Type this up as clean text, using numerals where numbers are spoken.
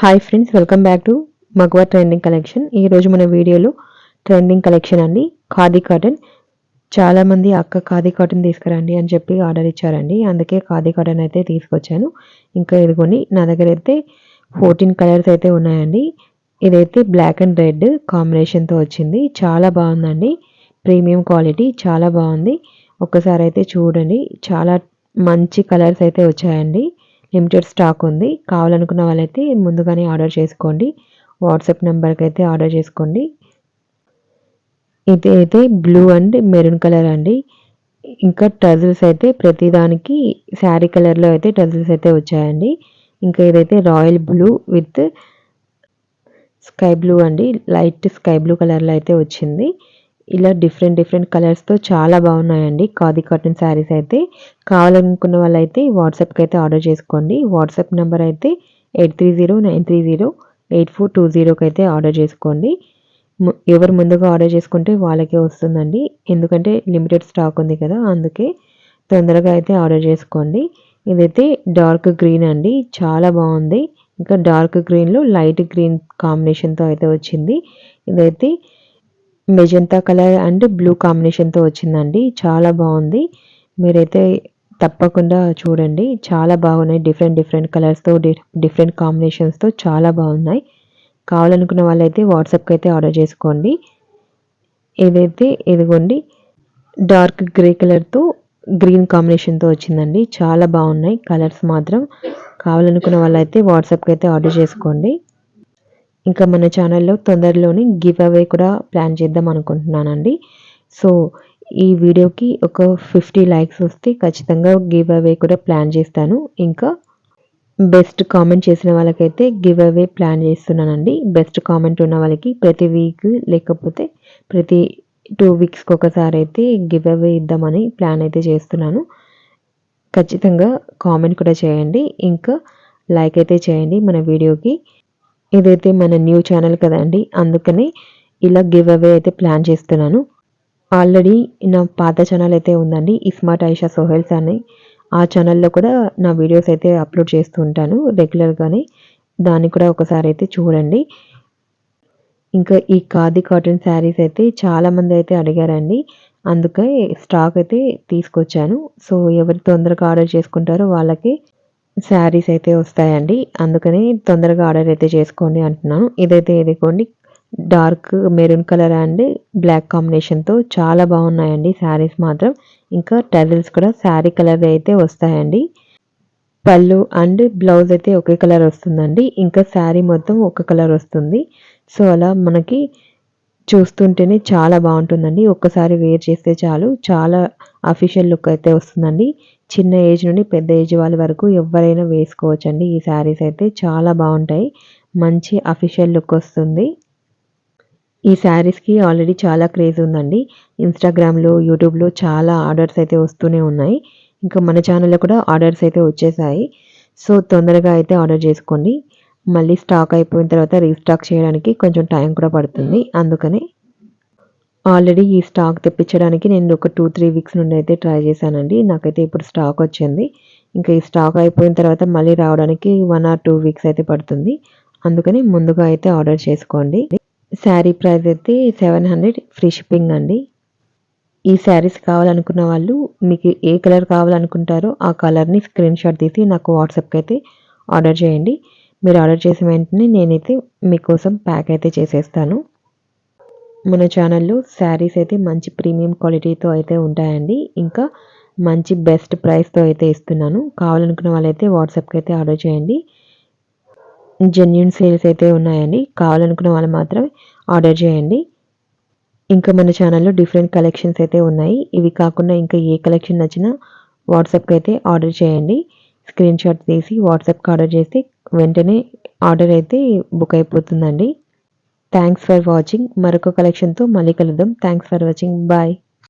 Hi friends, welcome back to మగవా trending collection. ఈరోజు మన వీడియోలో ట్రెండింగ్ కలెక్షన్ అండి, ఖాదీ కాటన్. చాలామంది అక్క ఖాదీ కాటన్ తీసుకురండి అని చెప్పి ఆర్డర్ ఇచ్చారండి, అందుకే ఖాదీ కాటన్ అయితే తీసుకొచ్చాను. ఇంకా ఇదిగోండి, నా దగ్గర అయితే 14 కలర్స్ అయితే ఉన్నాయండి. ఇదైతే బ్లాక్ అండ్ రెడ్ కాంబినేషన్తో వచ్చింది, చాలా బాగుందండి. ప్రీమియం క్వాలిటీ, చాలా బాగుంది. ఒక్కసారి అయితే చూడండి, చాలా మంచి కలర్స్ అయితే వచ్చాయండి. లిమిటెడ్ స్టాక్ ఉంది. కావాలనుకున్న వాళ్ళైతే ముందుగానే ఆర్డర్ చేసుకోండి. వాట్సాప్ నెంబర్కి అయితే ఆర్డర్ చేసుకోండి. ఇదైతే బ్లూ అండ్ మెరూన్ కలర్ అండి. ఇంకా టజిల్స్ అయితే ప్రతిదానికి శారీ కలర్లో అయితే టజిల్స్ అయితే వచ్చాయండి. ఇంకా ఇదైతే royal blue with sky blue అండి, లైట్ స్కై బ్లూ కలర్లో అయితే వచ్చింది. ఇలా డిఫరెంట్ కలర్స్తో చాలా బాగున్నాయండి ఖాదీ కాటన్ శారీస్ అయితే. కావాలనుకున్న వాళ్ళైతే వాట్సాప్కి అయితే ఆర్డర్ చేసుకోండి. వాట్సాప్ నెంబర్ అయితే 8309308420కి అయితే ఆర్డర్ చేసుకోండి. ఎవరు ముందుగా ఆర్డర్ చేసుకుంటే వాళ్ళకే వస్తుందండి, ఎందుకంటే లిమిటెడ్ స్టాక్ ఉంది కదా, అందుకే తొందరగా అయితే ఆర్డర్ చేసుకోండి. ఇదైతే డార్క్ గ్రీన్ అండి, చాలా బాగుంది. ఇంకా డార్క్ గ్రీన్లో లైట్ గ్రీన్ కాంబినేషన్తో అయితే వచ్చింది. ఇదైతే మెజంతా కలర్ అండ్ బ్లూ కాంబినేషన్తో వచ్చిందండి, చాలా బాగుంది. మీరైతే తప్పకుండా చూడండి, చాలా బాగున్నాయి. డిఫరెంట్ కలర్స్తో డిఫరెంట్ కాంబినేషన్స్తో చాలా బాగున్నాయి. కావాలనుకున్న వాళ్ళైతే వాట్సాప్కి అయితే ఆర్డర్ చేసుకోండి. ఏదైతే ఇదిగోండి, డార్క్ గ్రే కలర్తో గ్రీన్ కాంబినేషన్తో వచ్చిందండి, చాలా బాగున్నాయి కలర్స్ మాత్రం. కావాలనుకున్న వాళ్ళైతే వాట్సాప్కి అయితే ఆర్డర్ చేసుకోండి. ఇంకా మన ఛానల్లో తొందరలోనే గివ్ అవే కూడా ప్లాన్ చేద్దాం అనుకుంటున్నానండి. సో ఈ వీడియోకి ఒక 50 లైక్స్ వస్తే ఖచ్చితంగా గివ్ అవే కూడా ప్లాన్ చేస్తాను. ఇంకా బెస్ట్ కామెంట్ చేసిన వాళ్ళకైతే గివ్ అవే ప్లాన్ చేస్తున్నానండి. బెస్ట్ కామెంట్ ఉన్న వాళ్ళకి ప్రతి వీక్ లేకపోతే ప్రతి 2 వీక్స్కి ఒకసారి అయితే గివ్ అవే ఇద్దామని ప్లాన్ అయితే చేస్తున్నాను. ఖచ్చితంగా కామెంట్ కూడా చేయండి, ఇంకా లైక్ అయితే చేయండి మన వీడియోకి. ఇదైతే మన న్యూ ఛానల్ కదండి, అందుకని ఇలా గివ్ అవే అయితే ప్లాన్ చేస్తున్నాను. ఆల్రెడీ నా పాత ఛానల్ అయితే ఉందండి, ఇస్మార్ట్ ఆయిషా సోహెల్స్ అని. ఆ ఛానల్లో కూడా నా వీడియోస్ అయితే అప్లోడ్ చేస్తూ ఉంటాను రెగ్యులర్గానే, దాన్ని కూడా ఒకసారి అయితే చూడండి. ఇంకా ఈ ఖాదీ కాటన్ శారీస్ అయితే చాలామంది అయితే అడిగారండి, అందుకే స్టాక్ అయితే తీసుకొచ్చాను. సో ఎవరు తొందరగా ఆర్డర్ చేసుకుంటారో వాళ్ళకి శారీస్ అయితే వస్తాయండి, అందుకని తొందరగా ఆర్డర్ అయితే చేసుకోండి అంటున్నాను. ఇదైతే ఇదిగోండి, dark maroon colour and black కాంబినేషన్తో చాలా బాగున్నాయండి శారీస్ మాత్రం. ఇంకా టజిల్స్ కూడా శారీ కలర్ అయితే వస్తాయండి. పళ్ళు అండ్ బ్లౌజ్ అయితే ఒకే కలర్ వస్తుందండి, ఇంకా శారీ మొత్తం ఒక కలర్ వస్తుంది. సో అలా మనకి చూస్తుంటేనే చాలా బాగుంటుందండి. ఒక్కసారి వేర్ చేస్తే చాలు, చాలా అఫీషియల్ లుక్ అయితే వస్తుందండి. చిన్న ఏజ్ నుండి పెద్ద ఏజ్ వాళ్ళ వరకు ఎవరైనా వేసుకోవచ్చండి. ఈ శారీస్ అయితే చాలా బాగుంటాయి, మంచి అఫీషియల్ లుక్ వస్తుంది. ఈ శారీస్కి ఆల్రెడీ చాలా క్రేజ్ ఉందండి. ఇన్స్టాగ్రామ్లో, యూట్యూబ్లో చాలా ఆర్డర్స్ అయితే వస్తూనే ఉన్నాయి. ఇంకా మన ఛానల్లో కూడా ఆర్డర్స్ అయితే వచ్చేసాయి. సో తొందరగా అయితే ఆర్డర్ చేసుకోండి. మళ్ళీ స్టాక్ అయిపోయిన తర్వాత రీస్టాక్ చేయడానికి కొంచెం టైం కూడా పడుతుంది, అందుకని ఆల్రెడీ ఈ స్టాక్ తెప్పించడానికి నేను ఒక 2-3 వీక్స్ నుండి అయితే ట్రై చేశానండి. నాకైతే ఇప్పుడు స్టాక్ వచ్చింది. ఇంకా ఈ స్టాక్ అయిపోయిన తర్వాత మళ్ళీ రావడానికి 1 or 2 వీక్స్ అయితే పడుతుంది, అందుకని ముందుగా అయితే ఆర్డర్ చేసుకోండి. శారీ ప్రైస్ అయితే 700 ఫ్రీ షిప్పింగ్ అండి. ఈ శారీస్ కావాలనుకున్న వాళ్ళు మీకు ఏ కలర్ కావాలనుకుంటారో ఆ కలర్ని స్క్రీన్ షాట్ తీసి నాకు వాట్సాప్కి అయితే ఆర్డర్ చేయండి. మీరు ఆర్డర్ చేసిన వెంటనే నేనైతే మీకోసం ప్యాక్ అయితే చేసేస్తాను. మన ఛానల్లో శారీస్ అయితే మంచి ప్రీమియం క్వాలిటీతో అయితే ఉంటాయండి, ఇంకా మంచి బెస్ట్ ప్రైస్తో అయితే ఇస్తున్నాను. కావాలనుకున్న వాళ్ళైతే వాట్సాప్కి అయితే ఆర్డర్ చేయండి. జెన్యూన్ సేల్స్ అయితే ఉన్నాయండి, కావాలనుకున్న వాళ్ళు మాత్రమే ఆర్డర్ చేయండి. ఇంకా మన ఛానల్లో డిఫరెంట్ కలెక్షన్స్ అయితే ఉన్నాయి. ఇవి కాకుండా ఇంకా ఏ కలెక్షన్ నచ్చినా వాట్సాప్కి అయితే ఆర్డర్ చేయండి. స్క్రీన్ షాట్ తీసి వాట్సాప్కి ఆర్డర్ చేస్తే వెంటనే ఆర్డర్ అయితే బుక్ అయిపోతుందండి. Thanks for watching. మరొక కలెక్షన్తో మళ్ళీ కలుద్దాం. Thanks for watching. బాయ్.